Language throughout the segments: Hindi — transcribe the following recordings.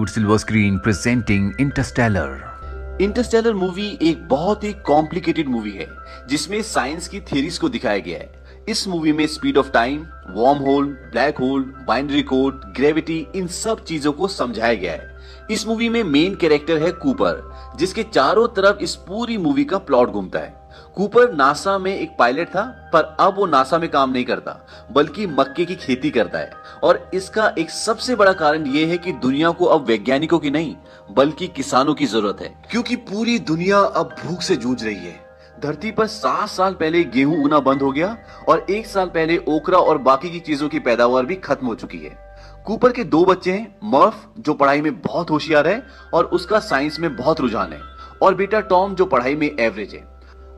Bollywood Silver Screen presenting Interstellar. Interstellar movie एक बहुत ही कॉम्प्लिकेटेड मूवी है जिसमें साइंस की थ्योरीज को दिखाया गया है। इस मूवी में speed of time, wormhole, black hole, binary code, gravity, इन सब चीजों को समझाया गया है। इस मूवी में मेन कैरेक्टर है कूपर, जिसके चारों तरफ इस पूरी मूवी का प्लॉट घूमता है। कूपर नासा में एक पायलट था, पर अब वो नासा में काम नहीं करता बल्कि मक्के की खेती करता है। और इसका एक सबसे बड़ा कारण ये है कि दुनिया को अब वैज्ञानिकों की नहीं बल्कि किसानों की जरूरत है, क्योंकि पूरी दुनिया अब भूख से जूझ रही है। धरती पर 7 साल पहले गेहूं उगना बंद हो गया और 1 साल पहले ओकरा और बाकी की चीजों की पैदावार भी खत्म हो चुकी है। कूपर के 2 बच्चे हैं, मर्फ जो पढ़ाई में बहुत होशियार है और उसका साइंस में बहुत रुझान है, और बेटा टॉम जो पढ़ाई में एवरेज है।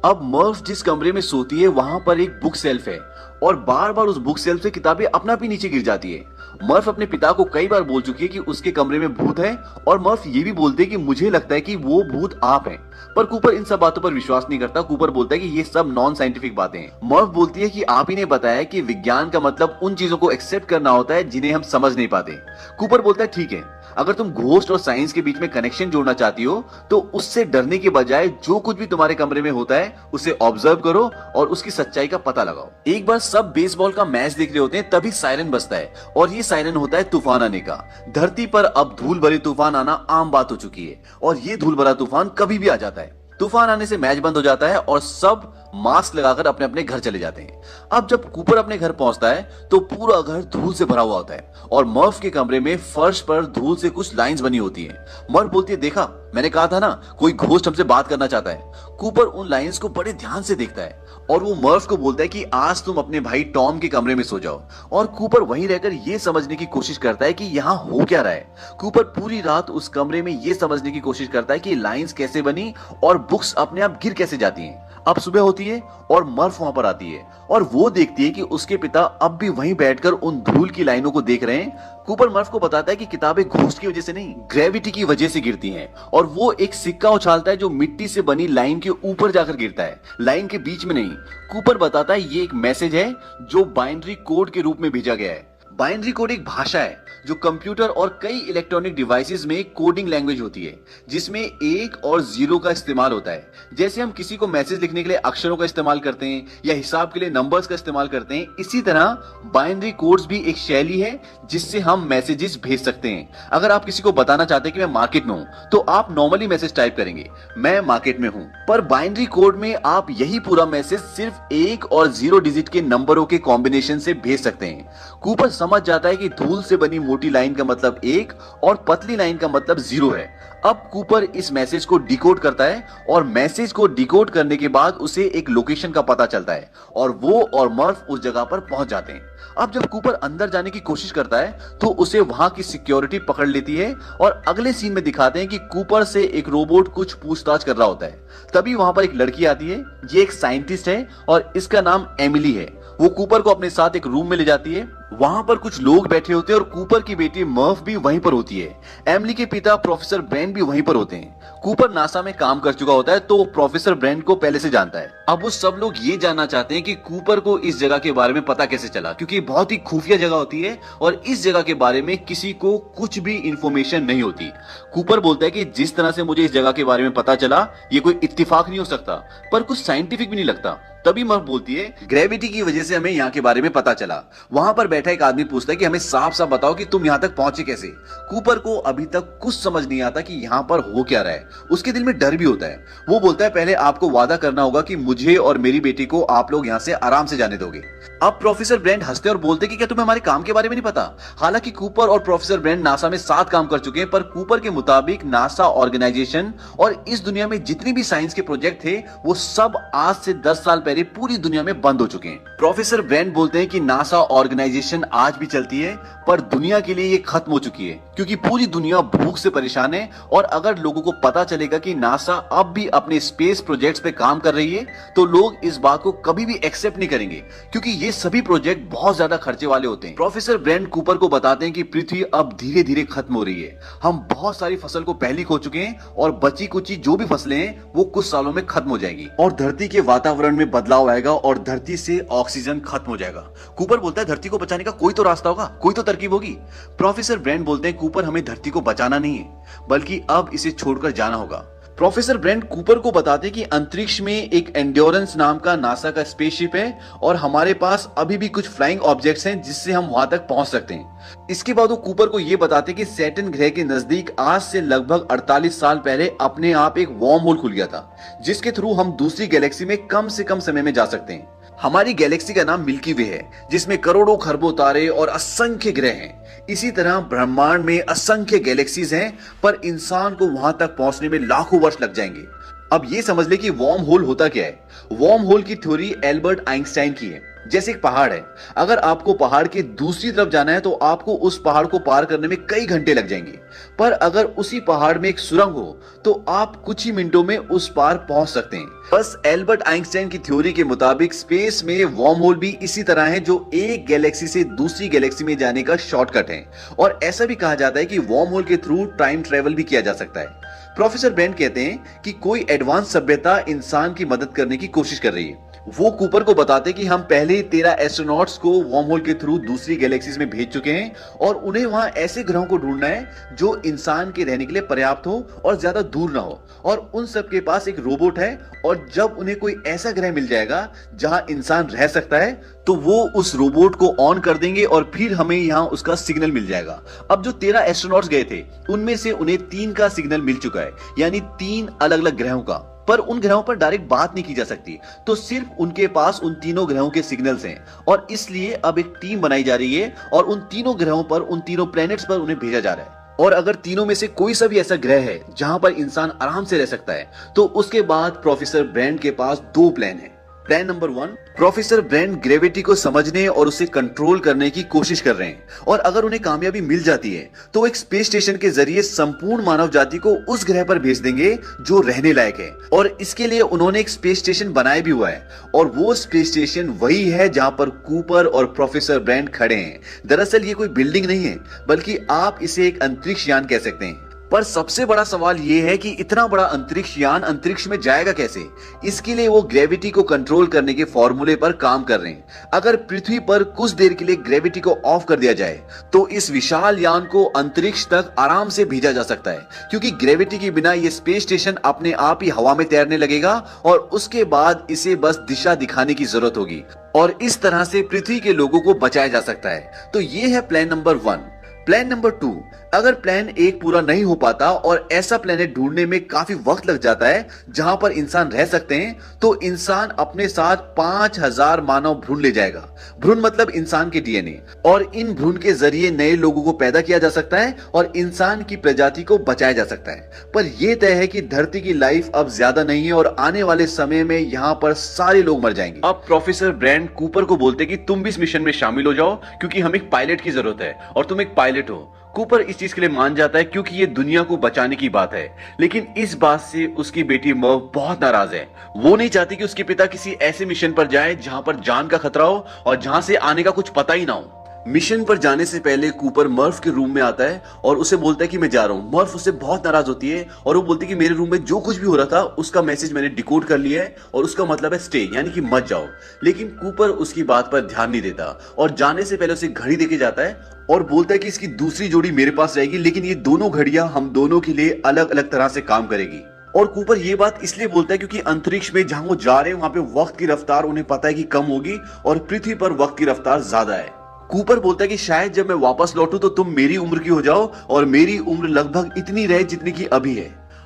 अब मर्फ जिस कमरे में सोती है वहां पर एक बुक सेल्फ है और बार बार उस बुक सेल्फ से किताबें अपना आप ही नीचे गिर जाती है। मर्फ अपने पिता को कई बार बोल चुकी है कि उसके कमरे में भूत है, और मर्फ ये भी बोलते है कि मुझे लगता है कि वो भूत आप हैं। पर कूपर इन सब बातों पर विश्वास नहीं करता। कूपर बोलता है कि ये सब नॉन साइंटिफिक बातें हैं। मर्फ बोलती है कि आप ही ने बताया कि विज्ञान का मतलब उन चीजों को एक्सेप्ट करना होता है जिन्हें हम समझ नहीं पाते। कूपर बोलता है ठीक है, अगर तुम घोस्ट और साइंस के बीच में कनेक्शन जोड़ना चाहती हो तो उससे डरने के बजाय जो कुछ भी तुम्हारे कमरे में होता है उसे ऑब्जर्व करो और उसकी सच्चाई का पता लगाओ। एक बार सब बेसबॉल का मैच देख रहे होते हैं, तभी सायरन बजता है और ये सायरन होता है तूफान आने का। धरती पर अब धूल भरे तूफान आना आम बात हो चुकी है और ये धूल भरा तूफान कभी भी आ जाता है। तूफान आने से मैच बंद हो जाता है और सब मास्क लगाकर अपने अपने घर चले जाते हैं। अब जब कूपर अपने घर पहुंचता है तो पूरा घर धूल से भरा हुआ होता है और मर्फ के कमरे में फर्श पर धूल से कुछ लाइंस बनी होती हैं। मर्फ बोलती है, देखा मैंने कहा था ना, कोई घोस्ट हमसे बात करना चाहता है। कूपर उन लाइंस को बड़े ध्यान से देखता है और वो मर्फ को बोलता है कि आज तुम अपने भाई टॉम के कमरे में सो जाओ। और कूपर वहीं रहकर ये समझने की कोशिश करता है कि यहाँ हो क्या रहा है। कूपर पूरी रात उस कमरे में ये समझने की कोशिश करता है कि लाइंस कैसे बनी और बुक्स अपने आप गिर कैसे जाती हैं। अब सुबह होती है और मर्फ वहां पर आती है और वो देखती है कि उसके पिता अब भी वहीं बैठकर उन धूल की लाइनों को देख रहे हैं। कूपर मर्फ को बताता है कि किताबें घोस्ट की वजह से नहीं, ग्रेविटी की वजह से गिरती हैं, और वो एक सिक्का उछालता है जो मिट्टी से बनी लाइन के ऊपर जाकर गिरता है, लाइन के बीच में नहीं। कूपर बताता है ये एक मैसेज है जो बाइनरी कोड के रूप में भेजा गया है। बाइनरी कोड एक भाषा है जो कंप्यूटर और कई इलेक्ट्रॉनिक डिवाइसेस में कोडिंग लैंग्वेज होती है, जिसमें 1 और 0 का इस्तेमाल होता है। जैसे हम किसी को मैसेज लिखने के लिए अक्षरों का इस्तेमाल करते हैं या हिसाब के लिए नंबर्स का इस्तेमाल करते हैं, इसी तरह बाइनरी कोड्स भी एक शैली है जिससे हम मैसेजेस भेज सकते हैं। अगर आप किसी को बताना चाहते हैं कि मैं मार्केट में हूं तो आप नॉर्मली मैसेज टाइप करेंगे, मैं मार्केट में हूं, पर बाइनरी कोड में आप यही पूरा मैसेज सिर्फ 1 और 0 डिजिट के नंबरों के कॉम्बिनेशन से भेज सकते हैं। कूपर समझ जाता है कि धूल से बनी मोटी लाइन का मतलब 1 और पतली लाइन का मतलब 0 है। अब कूपर इस मैसेज को डिकोड करता है और मैसेज को डिकोड करने के बाद उसे एक लोकेशन का पता चलता है और वो और मर्फ उस जगह पर पहुंच जाते हैं। अब जब कूपर अंदर जाने की कोशिश करता है तो उसे वहां की सिक्योरिटी पकड़ लेती है और अगले सीन में दिखाते हैं कि कूपर से एक रोबोट कुछ पूछताछ कर रहा होता है। तभी वहां पर एक लड़की आती है, ये एक साइंटिस्ट है और इसका नाम एमिली है। वो कूपर को अपने साथ एक रूम में ले जाती है। वहां पर कुछ लोग बैठे होते हैं और कूपर की बेटी मर्फ भी वहीं पर होती है। एमिली के पिता प्रोफेसर ब्रेंड भी वहीं पर होते हैं। कूपर नासा में काम कर चुका होता है तो वो प्रोफेसर ब्रेंड को पहले से जानता है। अब वो सब लोग ये जानना चाहते हैं कि कूपर को इस जगह के बारे में पता कैसे चला, क्योंकि बहुत ही खुफिया जगह होती है और इस जगह के बारे में किसी को कुछ भी इंफॉर्मेशन नहीं होती। कूपर बोलता है कि जिस तरह से मुझे इस जगह के बारे में पता चला ये कोई इत्तेफाक नहीं हो सकता, पर कुछ साइंटिफिक भी नहीं लगता। तभी मर्फ बोलती है, ग्रेविटी की वजह से हमें यहाँ के बारे में पता चला। वहां पर बैठा एक आदमी पूछता है कि हमें साफ साफ बताओ कि तुम यहाँ तक पहुंचे कैसे। कूपर को अभी तक कुछ समझ नहीं आता कि यहाँ पर हो क्या रहा है। उसके दिल में डर भी होता है। वो बोलता है, पहले आपको वादा करना होगा कि मुझे और मेरी बेटी को आप लोग यहाँ से आराम से जाने दोगे। अब प्रोफेसर ब्रेंड हंसते और बोलते कि क्या तुम्हें हमारे काम के बारे में नहीं पता। हालांकि कूपर और प्रोफेसर ब्रेंड नासा में साथ काम कर चुके हैं, पर कूपर के मुताबिक नासा ऑर्गेनाइजेशन और इस दुनिया में जितनी भी साइंस के प्रोजेक्ट थे वो सब आज से 10 साल पहले पूरी दुनिया में बंद हो चुके हैं। प्रोफेसर ब्रेंड बोलते हैं कि नासा ऑर्गेनाइजेशन आज भी चलती है, पर दुनिया के लिए ये खत्म हो चुकी है क्योंकि पूरी दुनिया भूख से परेशान है। और अगर लोगों को पता चलेगा कि नासा अब भी अपने स्पेस प्रोजेक्ट्स पे काम कर रही है तो लोग इस बात को कभी भी एक्सेप्ट नहीं करेंगे, क्योंकि ये सभी प्रोजेक्ट बहुत ज्यादा खर्चे वाले होते हैं। प्रोफेसर ब्रेंड कूपर को बताते हैं कि पृथ्वी अब धीरे धीरे खत्म हो रही है। हम बहुत सारी फसल को पहले खो चुके हैं और बची कुची जो भी फसलें हैं वो कुछ सालों में खत्म हो जाएगी और धरती के वातावरण में बदलाव आएगा और धरती से ऑक्सीजन खत्म हो जाएगा। कूपर बोलता है धरती को बचाने बचाने का कोई तो रास्ता होगा, कोई तो तरकीब होगी। प्रोफेसर ब्रेंट बोलते हैं कूपर हमें धरती को बचाना नहीं है बल्कि अब इसे छोड़कर जाना होगा। प्रोफेसर ब्रेंट कूपर को बताते कि अंतरिक्ष में एक एंड्योरेंस नाम का नासा का स्पेसशिप है और हमारे पास अभी भी कुछ फ्लाइंग ऑब्जेक्ट्स हैं जिससे हम वहां तक पहुंच सकते हैं। इसके बाद वो कूपर को ये बताते कि सैटर्न ग्रह के नजदीक आज से लगभग 48 साल पहले अपने आप एक वार्म होल खुल गया था जिसके थ्रू हम दूसरी गैलेक्सी में कम से कम समय में जा सकते हैं। हमारी गैलेक्सी का नाम मिल्की वे है जिसमें करोड़ों खरबों तारे और असंख्य ग्रह हैं। इसी तरह ब्रह्मांड में असंख्य गैलेक्सीज हैं पर इंसान को वहां तक पहुंचने में लाखों वर्ष लग जाएंगे। अब ये समझ ले कि वार्म होल होता क्या है। वार्म होल की थ्योरी एल्बर्ट आइंस्टाइन की है। जैसे एक पहाड़ है, अगर आपको पहाड़ के दूसरी तरफ जाना है तो आपको उस पहाड़ को पार करने में कई घंटे लग जाएंगे, पर अगर उसी पहाड़ में एक सुरंग हो तो आप कुछ ही मिनटों में उस पार पहुंच सकते हैं। बस एल्बर्ट आइंस्टाइन की थ्योरी के मुताबिक स्पेस में वार्म होल भी इसी तरह है जो एक गैलेक्सी से दूसरी गैलेक्सी में जाने का शॉर्टकट है। और ऐसा भी कहा जाता है कि वार्म होल के थ्रू टाइम ट्रेवल भी किया जा सकता है। प्रोफेसर ब्रेंट कहते हैं कि कोई एडवांस सभ्यता इंसान की मदद करने की कोशिश कर रही है। वो कूपर को बताते कि हम पहले ही 13 एस्ट्रोनॉट्स को वार्म होल के थ्रू दूसरी गैलेक्सीज में भेज चुके हैं और उन्हें वहां ऐसे ग्रहों को ढूंढना है जो इंसान के रहने के लिए पर्याप्त हो और ज्यादा दूर ना हो। और उन सब के पास एक रोबोट है और जब उन्हें कोई ऐसा ग्रह मिल जाएगा जहां इंसान रह सकता है तो वो उस रोबोट को ऑन कर देंगे और फिर हमें यहाँ उसका सिग्नल मिल जाएगा। अब जो 13 एस्ट्रोनॉट्स गए थे उनमें से उन्हें 3 का सिग्नल मिल चुका है, यानी 3 अलग अलग ग्रहों का, पर उन ग्रहों पर डायरेक्ट बात नहीं की जा सकती, तो सिर्फ उनके पास उन तीनों ग्रहों के सिग्नल्स हैं और इसलिए अब एक टीम बनाई जा रही है और उन तीनों ग्रहों पर, उन तीनों प्लैनेट्स पर उन्हें भेजा जा रहा है। और अगर तीनों में से कोई सा भी ऐसा ग्रह है जहां पर इंसान आराम से रह सकता है तो उसके बाद प्रोफेसर ब्रेंट के पास 2 प्लान है। Plan number 1, professor Brent gravity को समझने और उसे कंट्रोल करने की कोशिश कर रहे हैं और अगर उन्हें कामयाबी मिल जाती है तो एक स्पेस स्टेशन के जरिए संपूर्ण मानव जाति को उस ग्रह पर भेज देंगे जो रहने लायक है। और इसके लिए उन्होंने एक स्पेस स्टेशन बनाया भी हुआ है और वो स्पेस स्टेशन वही है जहां पर कूपर और प्रोफेसर ब्रेंट खड़े हैं। दरअसल ये कोई बिल्डिंग नहीं है बल्कि आप इसे एक अंतरिक्ष यान कह सकते हैं। पर सबसे बड़ा सवाल यह है कि इतना बड़ा अंतरिक्ष यान अंतरिक्ष में जाएगा कैसे। इसके लिए वो ग्रेविटी को कंट्रोल करने के फॉर्मूले पर काम कर रहे हैं। अगर पृथ्वी पर कुछ देर के लिए ग्रेविटी को ऑफ कर दिया जाए तो इस विशाल यान को अंतरिक्ष तक आराम से भेजा जा सकता है, क्योंकि ग्रेविटी के बिना ये स्पेस स्टेशन अपने आप ही हवा में तैरने लगेगा और उसके बाद इसे बस दिशा दिखाने की जरूरत होगी और इस तरह से पृथ्वी के लोगों को बचाया जा सकता है। तो ये है प्लान नंबर 1। प्लान नंबर 2, अगर प्लान 1 पूरा नहीं हो पाता और ऐसा प्लेनेट ढूंढने में काफी वक्त लग जाता है जहां पर इंसान रह सकते हैं तो इंसान अपने साथ 5000 मानव भ्रूण ले जाएगा। भ्रूण मतलब इंसान के डीएनए, और इन भ्रूण के जरिए नए लोगों को पैदा किया जा सकता है और इंसान की प्रजाति को बचाया जा सकता है। पर यह तय है कि धरती की लाइफ अब ज्यादा नहीं है और आने वाले समय में यहाँ पर सारे लोग मर जाएंगे। अब प्रोफेसर ब्रेंट कूपर को बोलते कि तुम भी इस मिशन में शामिल हो जाओ क्योंकि हमें एक पायलट की जरूरत है और तुम एक पायलट हो। कूपर इस चीज के लिए मान जाता है क्योंकि ये दुनिया को बचाने की बात है, लेकिन इस बात से उसकी बेटी मर्व बहुत नाराज है। वो नहीं चाहती कि उसके पिता किसी ऐसे मिशन पर जाए जहां पर जान का खतरा हो और जहां से आने का कुछ पता ही ना हो। मिशन पर जाने से पहले कूपर मर्फ के रूम में आता है और उसे बोलता है कि मैं जा रहा हूं। मर्फ उससे बहुत नाराज होती है और वो बोलती है कि मेरे रूम में जो कुछ भी हो रहा था उसका मैसेज मैंने डिकोड कर लिया है और उसका मतलब है स्टे, यानी कि मत जाओ। लेकिन कूपर उसकी बात पर ध्यान नहीं देता और जाने से पहले उसे घड़ी देके जाता है और बोलता है कि इसकी दूसरी जोड़ी मेरे पास रहेगी, लेकिन ये दोनों घड़ियां हम दोनों के लिए अलग अलग तरह से काम करेगी। और कूपर ये बात इसलिए बोलता है क्योंकि अंतरिक्ष में जहां वो जा रहे हैं वहां पे वक्त की रफ्तार उन्हें पता है कि कम होगी और पृथ्वी पर वक्त की रफ्तार ज्यादा है। कूपर बोलता है कि शायद जब मैं वापस लौटूं तो तुम मेरी उम्र की हो जाओ और मेरी उम्र लगभग इतनी रहे जितनी की अभी है।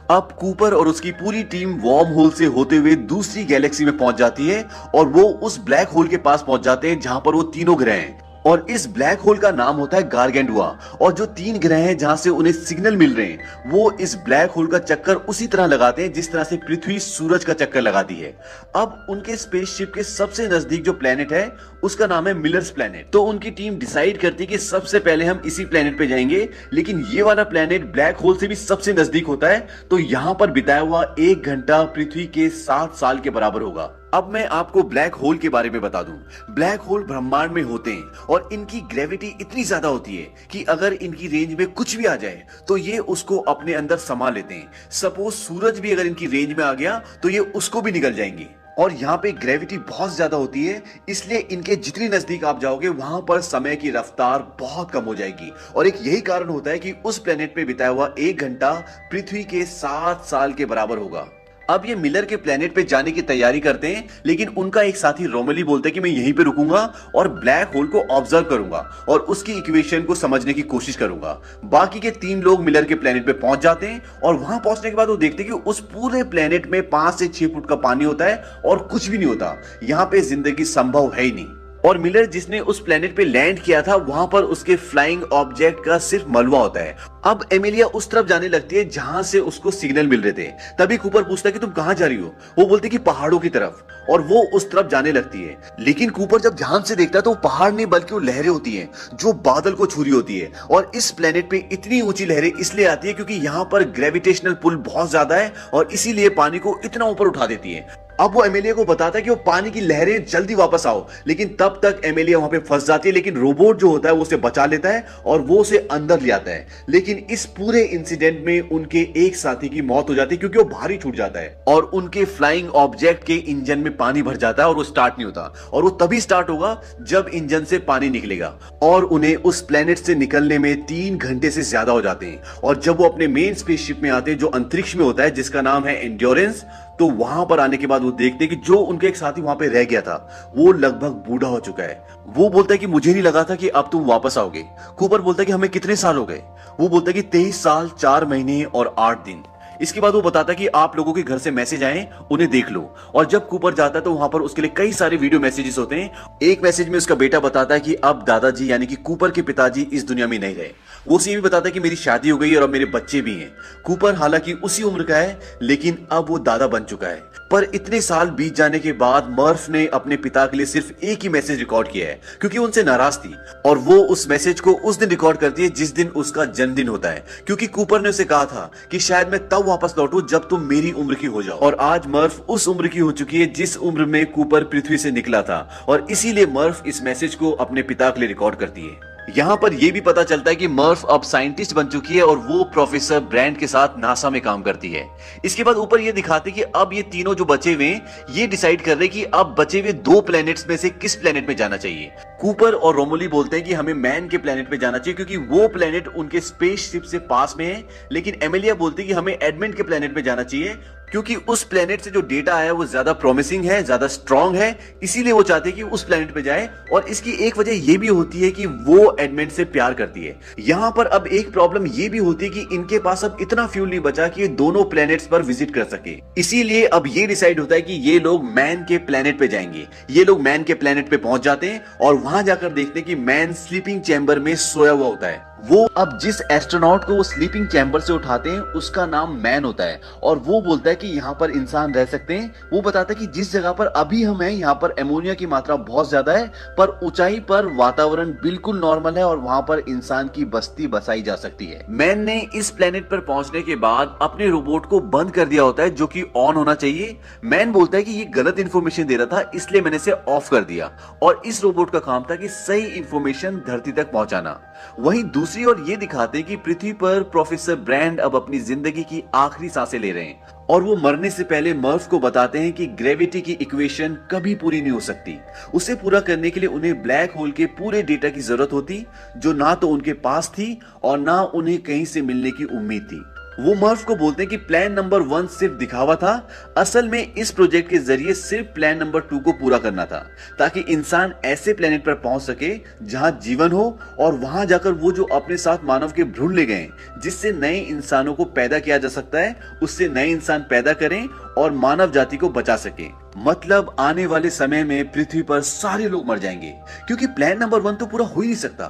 अब कूपर और उसकी पूरी टीम वार्म होल से होते हुए दूसरी गैलेक्सी में पहुंच जाती है और वो उस ब्लैक होल के पास पहुंच जाते हैं जहां पर वो तीनों ग्रह हैं और इस ब्लैक होल का नाम होता है गारगेंडुआ। और जो 3 ग्रह हैं जहां से उन्हें सिग्नल मिल रहे हैं वो इस ब्लैक होल का चक्कर उसी तरह लगाते हैं जिस तरह से पृथ्वी सूरज का चक्कर लगाती है। अब उनके स्पेसशिप के सबसे नजदीक जो प्लेनेट है उसका नाम है मिलर्स प्लेनेट। तो उनकी टीम डिसाइड करती है कि सबसे पहले हम इसी प्लेनेट पे जाएंगे, लेकिन ये वाला प्लेनेट ब्लैक होल से भी सबसे नजदीक होता है, तो यहां पर बिताया हुआ 1 घंटा पृथ्वी के 7 साल के बराबर होगा। अब मैं आपको ब्लैक होल के बारे में बता दूं। ब्लैक होल ब्रह्मांड में होते हैं और इनकी ग्रेविटी इतनी ज्यादा होती है कि अगर इनकी रेंज में कुछ भी आ जाए तो ये उसको अपने अंदर समा लेते हैं। सपोज सूरज भी अगर इनकी रेंज में आ गया तो ये उसको भी निगल जाएंगे। और यहाँ पे ग्रेविटी बहुत ज्यादा होती है, इसलिए इनके जितनी नजदीक आप जाओगे वहां पर समय की रफ्तार बहुत कम हो जाएगी। और एक यही कारण होता है कि उस प्लेनेट पे बिताया हुआ 1 घंटा पृथ्वी के 7 साल के बराबर होगा। अब ये मिलर के प्लेनेट पे जाने की तैयारी करते हैं, लेकिन उनका एक साथी रोमली बोलते हैं कि मैं यहीं पे रुकूंगा और ब्लैक होल को ऑब्जर्व करूंगा और उसकी इक्वेशन को समझने की कोशिश करूंगा। बाकी के 3 लोग मिलर के प्लेनेट पे पहुंच जाते हैं और वहां पहुंचने के बाद वो देखते हैं कि उस पूरे प्लेनेट में 5 से 6 फुट का पानी होता है और कुछ भी नहीं होता। यहाँ पे जिंदगी संभव है ही नहीं। और मिलर जिसने उस प्लेनेट पे लैंड किया था वहां पर उसके फ्लाइंग ऑब्जेक्ट का सिर्फ मलबा होता है। अब एमिलिया उस तरफ जाने लगती है जहां से उसको सिग्नल मिल रहे थे। तभी कूपर पूछता है कि तुम कहां जा रही हो? वो बोलती कि पहाड़ों की तरफ, और वो उस तरफ जाने लगती है। लेकिन कूपर जब ध्यान से देखता है तो वो पहाड़ नहीं बल्कि वो लहरें होती हैं जो बादल को छू रही होती है। और इस प्लेनेट पे इतनी ऊंची लहरें इसलिए आती है क्योंकि यहाँ पर ग्रेविटेशनल पुल बहुत ज्यादा है और इसीलिए पानी को इतना ऊपर उठा देती है। अब वो एमिलिया को बताता है कि वो पानी की लहरें जल्दी वापस आओ, लेकिन तब तक एमिलिया वहां पे फंस जाती है। लेकिन रोबोट जो होता है वो उसे बचा लेता है और वो उसे अंदर ले आता है। लेकिन इस पूरे इंसिडेंट में उनके एक साथी की मौत हो जाती है क्योंकि वो भारी छूट जाता है और उनके फ्लाइंग ऑब्जेक्ट के इंजन में पानी भर जाता है और वो स्टार्ट नहीं होता। और वो तभी स्टार्ट होगा जब इंजन से पानी निकलेगा और उन्हें उस प्लेनेट से निकलने में 3 घंटे से ज्यादा हो जाते हैं। और जब वो अपने मेन स्पेसशिप में आते हैं जो अंतरिक्ष में होता है जिसका नाम है एंड्योरेंस, तो वहां पर आने के बाद वो देखते हैं कि जो उनके एक साथी वहां पे रह गया था वो लगभग बूढ़ा हो चुका है। वो बोलता है कि मुझे नहीं लगा था कि अब तुम वापस आओगे। कूपर बोलता है कि हमें कितने साल हो गए? वो बोलता है कि 23 साल 4 महीने और 8 दिन। इसके बाद वो बताता है कि आप लोगों के घर से मैसेज आए, उन्हें देख लो। और जब कूपर जाता है तो वहां पर उसके लिए कई सारे वीडियो मैसेजेस होते हैं। एक मैसेज में उसका बेटा बताता है कि अब दादाजी यानी कि कूपर के पिताजी इस दुनिया में नहीं रहे। वो उसे भी बताता है कि मेरी शादी हो गई और अब मेरे बच्चे भी हैं। कूपर हालांकि उसी उम्र का है लेकिन अब वो दादा बन चुका है। पर इतने साल बीत जाने के बाद मर्फ ने अपने पिता के लिए सिर्फ एक ही मैसेज रिकॉर्ड किया है क्योंकि उनसे नाराज थी। और वो उस मैसेज को उस दिन रिकॉर्ड करती है जिस दिन उसका जन्मदिन होता है, क्योंकि कूपर ने उसे कहा था कि शायद मैं तब वापस लौटूं जब तुम मेरी उम्र की हो जाओ। और आज मर्फ उस उम्र की हो चुकी है जिस उम्र में कूपर पृथ्वी से निकला था और इसीलिए मर्फ इस मैसेज को अपने पिता के लिए रिकॉर्ड करती है। यहाँ पर यह भी पता चलता है कि मर्फ अब साइंटिस्ट बन चुकी है और वो प्रोफेसर ब्रैंड के साथ नासा में काम करती है। इसके बाद ऊपर ये दिखाते कि अब ये तीनों जो बचे हुए ये डिसाइड कर रहे कि अब बचे हुए 2 प्लैनेट्स में से किस प्लैनेट में जाना चाहिए। कूपर और रोमोली बोलते हैं कि हमें मैन के प्लैनेट पे जाना चाहिए क्योंकि वो प्लैनेट उनके स्पेसशिप से पास में है। लेकिन एमिलिया बोलती है कि हमें एडमंड के प्लैनेट पे जाना चाहिए क्योंकि उस प्लेनेट से जो डेटा आया वो ज्यादा प्रॉमिसिंग है, ज्यादा स्ट्रांग है, इसीलिए वो चाहते हैं कि उस प्लेनेट पे जाए। और इसकी एक वजह ये भी होती है कि वो एडमंड से प्यार करती है। यहाँ पर अब एक प्रॉब्लम ये भी होती है कि इनके पास अब इतना फ्यूल नहीं बचा कि ये दोनों प्लैनेट्स पर विजिट कर सके। इसीलिए अब ये डिसाइड होता है कि ये लोग मैन के प्लैनेट पे जाएंगे। ये लोग मैन के प्लैनेट पे पहुंच जाते हैं और वहां जाकर देखते हैं कि मैन स्लीपिंग चैम्बर में सोया हुआ होता है। वो अब जिस एस्ट्रोनॉट को वो स्लीपिंग चैम्बर से उठाते हैं उसका नाम मैन होता है और वो बोलता है कि यहाँ पर इंसान रह सकते हैं। वो बताता है कि जिस जगह पर अभी हम हैं यहाँ पर एमोनिया की मात्रा बहुत ज्यादा है, पर ऊंचाई पर वातावरण बिल्कुल नॉर्मल है और वहां पर इंसान की बस्ती बसाई जा सकती है। मैन ने इस प्लेनेट पर पहुंचने के बाद अपने रोबोट को बंद कर दिया होता है जो कि ऑन होना चाहिए। मैन बोलता है कि ये गलत इंफॉर्मेशन दे रहा था इसलिए मैंने इसे ऑफ कर दिया और इस रोबोट का काम था कि सही इंफॉर्मेशन धरती तक पहुंचाना। वहीं दूसरी ओर ये दिखाते हैं कि पृथ्वी पर प्रोफेसर ब्रैंड अब अपनी जिंदगी की आखिरी सांसें ले रहे हैं और वो मरने से पहले मर्फ को बताते हैं कि ग्रेविटी की इक्वेशन कभी पूरी नहीं हो सकती। उसे पूरा करने के लिए उन्हें ब्लैक होल के पूरे डेटा की जरूरत होती जो ना तो उनके पास थी और ना उन्हें कहीं से मिलने की उम्मीद थी। वो मर्फ को बोलते हैं कि प्लान नंबर 1 सिर्फ दिखावा था, असल में इस प्रोजेक्ट के जरिए सिर्फ प्लान नंबर 2 को पूरा करना था ताकि इंसान ऐसे प्लेनेट पर पहुंच सके जहां जीवन हो और वहां जाकर वो जो अपने साथ मानव के भ्रूण ले गए जिससे नए इंसानों को पैदा किया जा सकता है उससे नए इंसान पैदा करें और मानव जाति को बचा सके। मतलब आने वाले समय में पृथ्वी पर सारे लोग मर जाएंगे क्योंकि प्लान नंबर 1 तो पूरा हो ही नहीं सकता।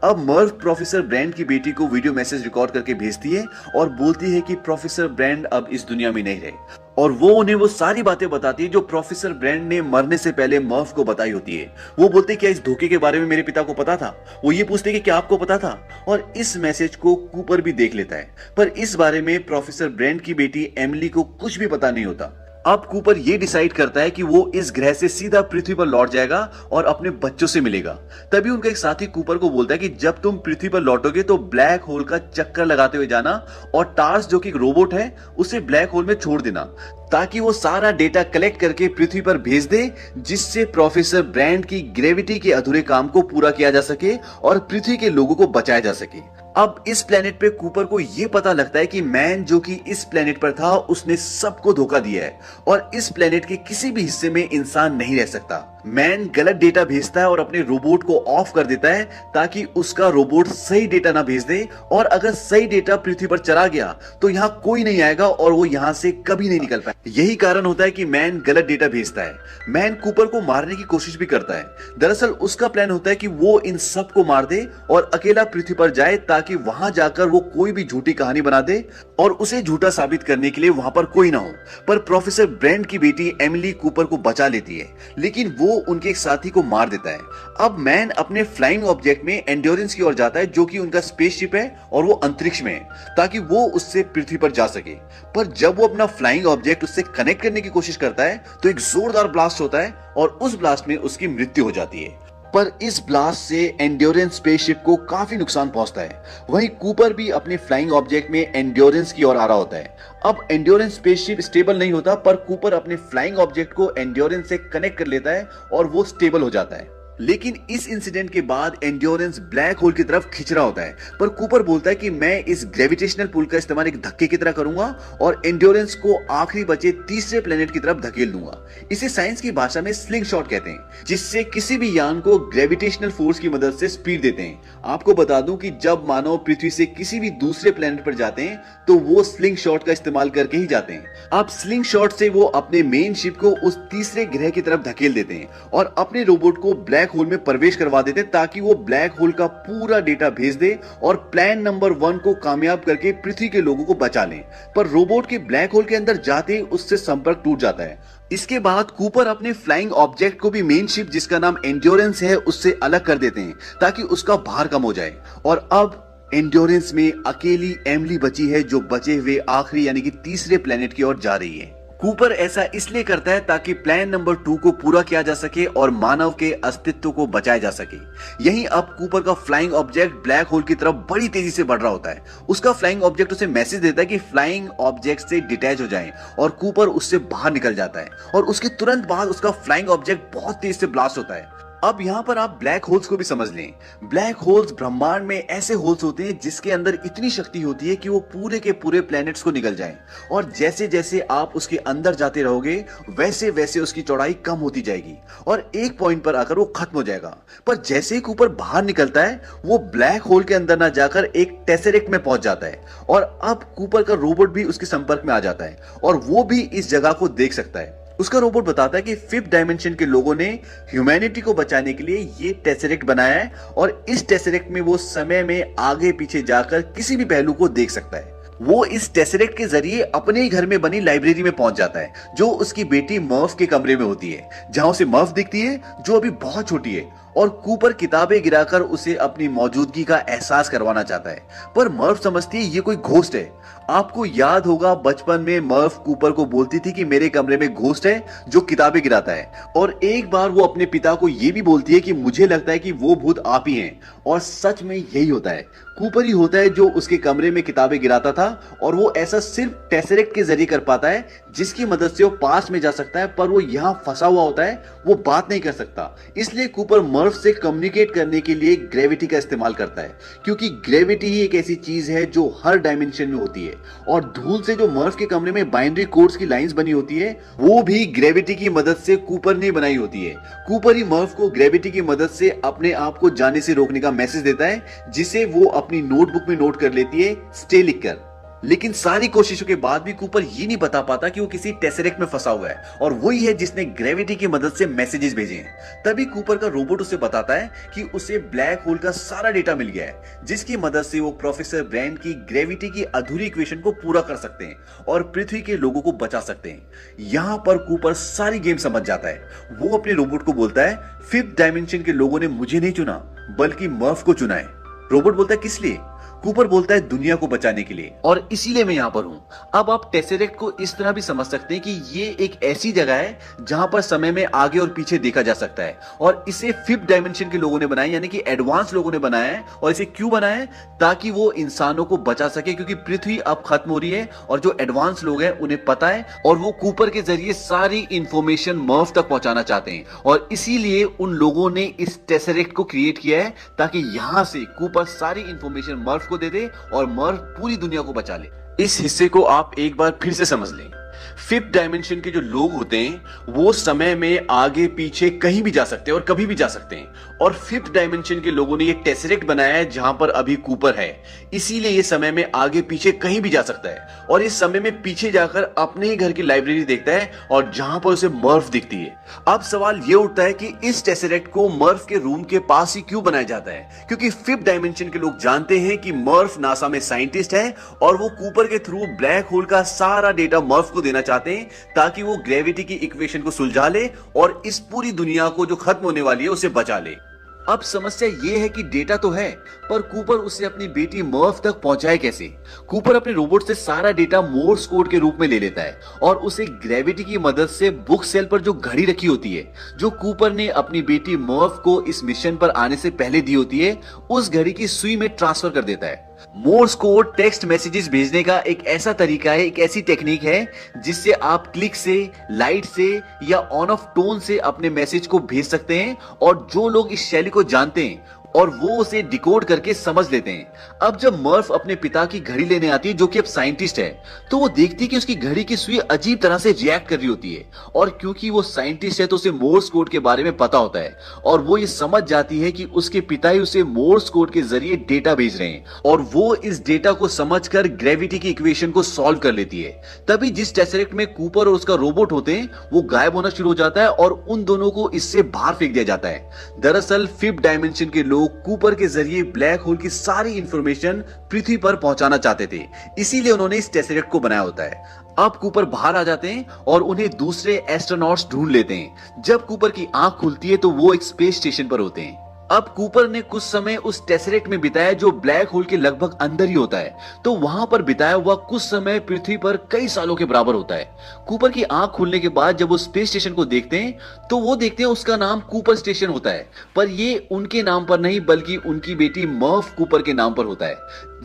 अब मर्फ प्रोफेसर ब्रैंड की बेटी को वीडियो मैसेज रिकॉर्ड करके भेजती है और बोलती है कि प्रोफेसर ब्रैंड अब इस दुनिया में नहीं रहे और वो उन्हें वो सारी बातें बताती है जो प्रोफेसर ब्रैंड ने मरने से पहले मर्फ को बताई होती है। वो बोलते क्या इस धोखे के बारे में मेरे पिता को पता था? वो ये पूछते कि क्या आपको पता था? और इस मैसेज को कूपर भी देख लेता है पर इस बारे में प्रोफेसर ब्रैंड की बेटी एमिली को कुछ भी पता नहीं होता। अब कूपर ये डिसाइड करता है कि वो इस ग्रह से सीधा पृथ्वी पर लौट जाएगा और अपने बच्चों से मिलेगा। तभी उनका एक साथी कूपर को बोलता है कि जब तुम पृथ्वी पर लौटोगे तो ब्लैक होल का चक्कर लगाते हुए जाना और टार्स जो कि एक रोबोट है उसे ब्लैक होल में छोड़ देना ताकि वो सारा डेटा कलेक्ट करके पृथ्वी पर भेज दे, जिससे प्रोफेसर ब्रैंड की ग्रेविटी के अधूरे काम को पूरा किया जा सके और पृथ्वी के लोगों को बचाया जा सके। अब इस प्लेनेट पे कूपर को यह पता लगता है कि मैन जो कि इस प्लेनेट पर था उसने सबको धोखा दिया है और इस प्लेनेट के किसी भी हिस्से में इंसान नहीं रह सकता। मैन गलत डेटा भेजता है और अपने रोबोट को ऑफ कर देता है ताकि उसका रोबोट सही डेटा ना भेज दे, और अगर सही डेटा पृथ्वी पर चला गया तो यहाँ कोई नहीं आएगा और वो यहाँ से कभी नहीं निकल पाए। यही कारण होता है कि मैन गलत डेटा भेजता है। मैन कूपर को मारने की कोशिश भी करता है। दरअसल उसका प्लान होता है कि वो इन सबको मार दे और अकेला पृथ्वी पर जाए ताकि वहां जाकर वो कोई भी झूठी कहानी बना दे और उसे झूठा साबित करने के लिए वहां पर कोई ना हो। पर प्रोफेसर ब्रैंड की बेटी एमिली कूपर को बचा लेती है, लेकिन वो उनके एक साथी को मार देता है। अब मैन अपने फ्लाइंग ऑब्जेक्ट में एंड्योरेंस की ओर जाता है जो कि उनका स्पेसशिप है और वो अंतरिक्ष में है ताकि वो उससे पृथ्वी पर जा सके। पर जब वो अपना फ्लाइंग ऑब्जेक्ट उससे कनेक्ट करने की कोशिश करता है तो एक जोरदार ब्लास्ट होता है और उस ब्लास्ट में उसकी मृत्यु हो जाती है। पर इस ब्लास्ट से एंड्योरेंस स्पेसशिप को काफी नुकसान पहुंचता है। वहीं कूपर भी अपने फ्लाइंग ऑब्जेक्ट में एंड्योरेंस की ओर आ रहा होता है। अब एंड्योरेंस स्पेसशिप स्टेबल नहीं होता, पर कूपर अपने फ्लाइंग ऑब्जेक्ट को एंड्योरेंस से कनेक्ट कर लेता है और वो स्टेबल हो जाता है। लेकिन इस इंसिडेंट के बाद एंड्योरेंस ब्लैक होल की तरफ खिंच रहा होता है, पर कूपर बोलता है कि मैं इस ग्रेविटेशनल पुल का इस्तेमाल एक धक्के की तरह करूंगा और एंड्योरेंस को आखिरी बचे तीसरे प्लेनेट की तरफ धकेल दूंगा। इसे साइंस की भाषा में स्लिंग शॉट कहते हैं, जिससे किसी भी यान को ग्रेविटेशनल फोर्स की मदद से स्पीड देते हैं। आपको बता दूं कि जब मानव पृथ्वी से किसी भी दूसरे प्लेनेट पर जाते हैं तो वो स्लिंग शॉट का इस्तेमाल करके ही जाते हैं। अब स्लिंग शॉट से वो अपने मेन शिप को उस तीसरे ग्रह की तरफ धकेल देते हैं और अपने रोबोट को ब्लैक होल में प्रवेश करवा देते ताकि वो ब्लैक होल का पूरा डेटा भेज दे और प्लान नंबर 1 को कामयाब करके पृथ्वी के लोगों को बचा लें। पर रोबोट के ब्लैक होल के अंदर जाते ही उससे संपर्क टूट जाता है। इसके बाद कूपर अपने फ्लाइंग ऑब्जेक्ट को भी मेन शिप जिसका नाम एंड्योरेंस है उससे अलग कर देते हैं ताकि उसका भार कम हो जाए। और अब एंड्योरेंस में अकेली एमिली बची है जो बचे हुए आखिरी यानी कि तीसरे प्लेनेट की ओर जा रही है। कूपर ऐसा इसलिए करता है ताकि प्लान नंबर 2 को पूरा किया जा सके और मानव के अस्तित्व को बचाया जा सके। यहीं अब कूपर का फ्लाइंग ऑब्जेक्ट ब्लैक होल की तरफ बड़ी तेजी से बढ़ रहा होता है। उसका फ्लाइंग ऑब्जेक्ट उसे मैसेज देता है कि फ्लाइंग ऑब्जेक्ट से डिटैच हो जाएं और कूपर उससे बाहर निकल जाता है और उसके तुरंत बाद उसका फ्लाइंग ऑब्जेक्ट बहुत तेज से ब्लास्ट होता है। अब यहाँ पर आप ब्लैक होल्स को भी समझ लें। ब्लैक होल्स ब्रह्मांड में ऐसे होल्स होते हैं जिसके अंदर इतनी शक्ति होती है कि वो पूरे के पूरे प्लैनेट्स को निगल जाएं, और जैसे जैसे आप उसके अंदर जाते रहोगे वैसे वैसे उसकी चौड़ाई कम होती जाएगी और एक पॉइंट पर आकर वो खत्म हो जाएगा। पर जैसे ही ऊपर बाहर निकलता है वो ब्लैक होल के अंदर ना जाकर एक टेसेरेक्ट में पहुंच जाता है और अब कूपर का रोबोट भी उसके संपर्क में आ जाता है और वो भी इस जगह को देख सकता है। उसका रोबोट बताता है कि 5th डायमेंशन के लोगों ने ह्यूमैनिटी को बचाने के लिए ये टेसेरेक्ट बनाया है और इस टेसेरेक्ट में वो समय में आगे पीछे जाकर किसी भी पहलू को देख सकता है। वो इस टेसेरेक्ट के जरिए अपने ही घर में बनी लाइब्रेरी में पहुंच जाता है जो उसकी बेटी मर्फ के कमरे में होती है, जहां उसे मर्फ दिखती है जो अभी बहुत छोटी है और कूपर किताबें गिराकर उसे अपनी मौजूदगी का एहसास करवाना चाहता है। पर मर्फ समझती है ये कोई घोस्ट है। आपको याद होगा बचपन में मर्फ कूपर को बोलती थी कि मेरे कमरे में घोस्ट है जो किताबें गिराता है, और एक बार वो अपने पिता को ये भी बोलती है कि मुझे लगता है कि वो भूत आप ही हैं, और सच में यही होता है। कूपर ही होता है जो उसके कमरे में किताबें गिराता था और वो ऐसा सिर्फ टेसेरेक्ट के जरिए कर पाता है जिसकी मदद से वो पास में जा सकता है, पर वो यहाँ फंसा हुआ होता है, वो बात नहीं कर सकता। इसलिए कूपर मर्फ से कम्युनिकेट करने के लिए ग्रेविटी का इस्तेमाल करता है, क्योंकि ग्रेविटी ही एक ऐसी चीज है जो हर डायमेंशन में होती है। और धूल से जो मर्फ के कमरे में बाइनरी कोड्स की लाइंस बनी होती है वो भी ग्रेविटी की मदद से कूपर ने बनाई होती है। कूपर ही मर्फ को ग्रेविटी की मदद से अपने आप को जाने से रोकने का मैसेज देता है, जिसे वो अपनी नोटबुक में नोट कर लेती है, स्टे लिखकर। लेकिन सारी कोशिशों के बाद भी कूपर ये नहीं बता पाता कि वो किसी टेसेरेक्ट में फंसा हुआ है और वही है जिसने ग्रेविटी की मदद से मैसेजेस भेजे हैं। तभी कूपर का रोबोट उसे बताता है कि उसे ब्लैक होल का सारा डेटा मिल गया है, जिसकी मदद से वो प्रोफेसर ब्रैंड की ग्रेविटी की अधूरी इक्वेशन को पूरा कर सकते हैं और पृथ्वी के लोगों को बचा सकते हैं। यहाँ पर कूपर सारी गेम समझ जाता है। वो अपने रोबोट को बोलता है 5th डायमेंशन के लोगों ने मुझे नहीं चुना बल्कि मर्फ को चुना है। रोबोट बोलता है किस लिए? कूपर बोलता है दुनिया को बचाने के लिए, और इसीलिए मैं यहाँ पर हूँ। अब आप टेसरेक्ट को इस तरह भी समझ सकते हैं कि ये एक ऐसी जगह है जहां पर समय में आगे और पीछे देखा जा सकता है, और इसे फिफ्थ डायमेंशन के लोगों ने बनाया, यानी कि एडवांस लोगों ने बनाया है। और इसे क्यों बनाया है? ताकि वो इंसानों को बचा सके, क्योंकि पृथ्वी अब खत्म हो रही है और जो एडवांस लोग हैं उन्हें पता है, और वो कूपर के जरिए सारी इंफॉर्मेशन मर्फ तक पहुंचाना चाहते हैं, और इसीलिए उन लोगों ने इस टेसरेक्ट को क्रिएट किया है ताकि यहां से कूपर सारी इंफॉर्मेशन मर्फ को दे दे और मर्फ पूरी दुनिया को बचा ले। इस हिस्से को आप एक बार फिर से समझ लें। फिफ्थ डायमेंशन के जो लोग होते हैं वो समय में आगे पीछे कहीं भी जा सकते हैं और कभी भी जा सकते हैं, और फिफ्थ डायमेंशन के लोगों ने ये टेसरेक्ट बनाया है जहां पर अभी कूपर है, इसीलिए ये समय में आगे पीछे कहीं भी जा सकता है, और इस समय में पीछे जाकर अपने ही घर की लाइब्रेरी देखता है और जहां पर उसे मर्फ दिखती है। अब सवाल ये उठता है कि इस टेसरेक्ट को मर्फ के रूम के पास ही क्यों बनाया जाता है? क्योंकि फिफ्थ डायमेंशन के लोग जानते हैं कि मर्फ नासा में साइंटिस्ट है और वो कूपर के थ्रू ब्लैक होल का सारा डेटा मर्फ को देना चाहते हैं ताकि वो ग्रेविटी की इक्वेशन को सुलझा ले और इस पूरी दुनिया को जो खत्म होने वाली है उसे बचा ले। अब समस्या यह है कि डेटा तो है, पर कूपर उसे अपनी बेटी मर्फ तक पहुंचाए कैसे? कूपर अपने रोबोट से सारा डेटा मोर्स कोड के रूप में ले लेता है और उसे ग्रेविटी की मदद से बुक सेल पर जो घड़ी रखी होती है, जो कूपर ने अपनी बेटी मर्फ को इस मिशन पर आने से पहले दी होती है, उस घड़ी की सुई में ट्रांसफर कर देता है। मोर्स कोड टेक्स्ट मैसेजेस भेजने का एक ऐसा तरीका है, एक ऐसी टेक्निक है जिससे आप क्लिक से, लाइट से या ऑन ऑफ टोन से अपने मैसेज को भेज सकते हैं, और जो लोग इस शैली को जानते हैं और वो उसे डिकोड करके समझ लेते हैं। अब जब मर्फ अपने पिता की घड़ी लेने आती है, जो कि अब साइंटिस्ट है, तो वो देखती है कि उसकी घड़ी की सुई अजीब तरह से रिएक्ट कर रही होती है, और क्योंकि वो साइंटिस्ट है तो उसे मोर्स कोड के बारे में पता होता है, और वो ये समझ जाती है कि उसके पिता ही उसे मोर्स कोड के जरिए डेटा भेज रहे हैं, और वो इस डेटा को समझकर ग्रेविटी की इक्वेशन को सॉल्व कर लेती है। तभी जिस टेसरेक्ट में कूपर और उसका रोबोट होते हैं वो गायब होना शुरू हो जाता है और उन दोनों को इससे बाहर फेंक दिया जाता है। दरअसल फिफ्थ डायमेंशन के लोग कूपर के जरिए ब्लैक होल की सारी इंफॉर्मेशन पृथ्वी पर पहुंचाना चाहते थे, इसीलिए उन्होंने इस टेसरेक्ट को बनाया होता है। अब कूपर बाहर आ जाते हैं और उन्हें दूसरे एस्ट्रोनॉट्स ढूंढ लेते हैं। जब कूपर की आंख खुलती है तो वो एक स्पेस स्टेशन पर होते हैं। अब कूपर ने कुछ समय उस टेसरेक्ट में बिताया जो ब्लैक होल के लगभग अंदर ही होता है, तो वहां पर बिताया हुआ कुछ समय पृथ्वी पर कई सालों के बराबर होता है। कूपर की आंख खुलने के बाद जब वो स्पेस स्टेशन को देखते हैं तो वो देखते हैं उसका नाम कूपर स्टेशन होता है, पर ये उनके नाम पर नहीं बल्कि उनकी बेटी मर्फ कूपर के नाम पर होता है।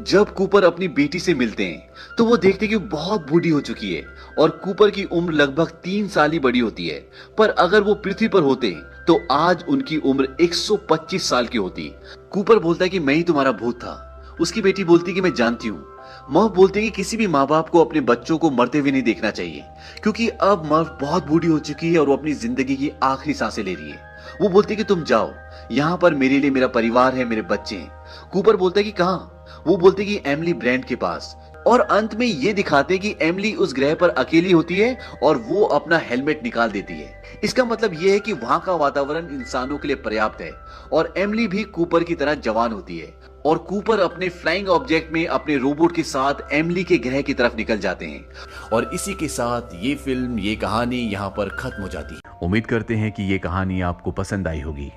जब कूपर अपनी बेटी से मिलते हैं तो वो देखते हैं कि बहुत बूढ़ी हो चुकी है और कूपर की उम्र लगभग 3 साल ही बड़ी होती है, पर अगर वो पृथ्वी पर होते तो आज उनकी उम्र 125 साल की होती। कूपर बोलता है कि मैं ही तुम्हारा भूत था। उसकी बेटी बोलती कि मैं जानती हूँ। मर्फ बोलते हैं कि किसी भी माँ बाप को अपने बच्चों को मरते हुए नहीं देखना चाहिए, क्योंकि अब मर्फ बहुत बूढ़ी हो चुकी है और वो अपनी जिंदगी की आखिरी सांसें ले रही है। वो बोलती है कि तुम जाओ, यहाँ पर मेरे लिए मेरा परिवार है, मेरे बच्चे हैं। कूपर बोलता है कि कहाँ? वो बोलते कि एमिली ब्रेंट के पास। और अंत में ये दिखाते कि एमिली उस ग्रह पर अकेली होती है और वो अपना हेलमेट निकाल देती है। इसका मतलब ये है कि वहां का वातावरण इंसानों के लिए पर्याप्त है और एमिली भी कूपर की तरह जवान होती है, और कूपर अपने फ्लाइंग ऑब्जेक्ट में अपने रोबोट के साथ एमिली के ग्रह की तरफ निकल जाते हैं। और इसी के साथ ये फिल्म, ये कहानी यहाँ पर खत्म हो जाती है। उम्मीद करते हैं कि ये कहानी आपको पसंद आई होगी।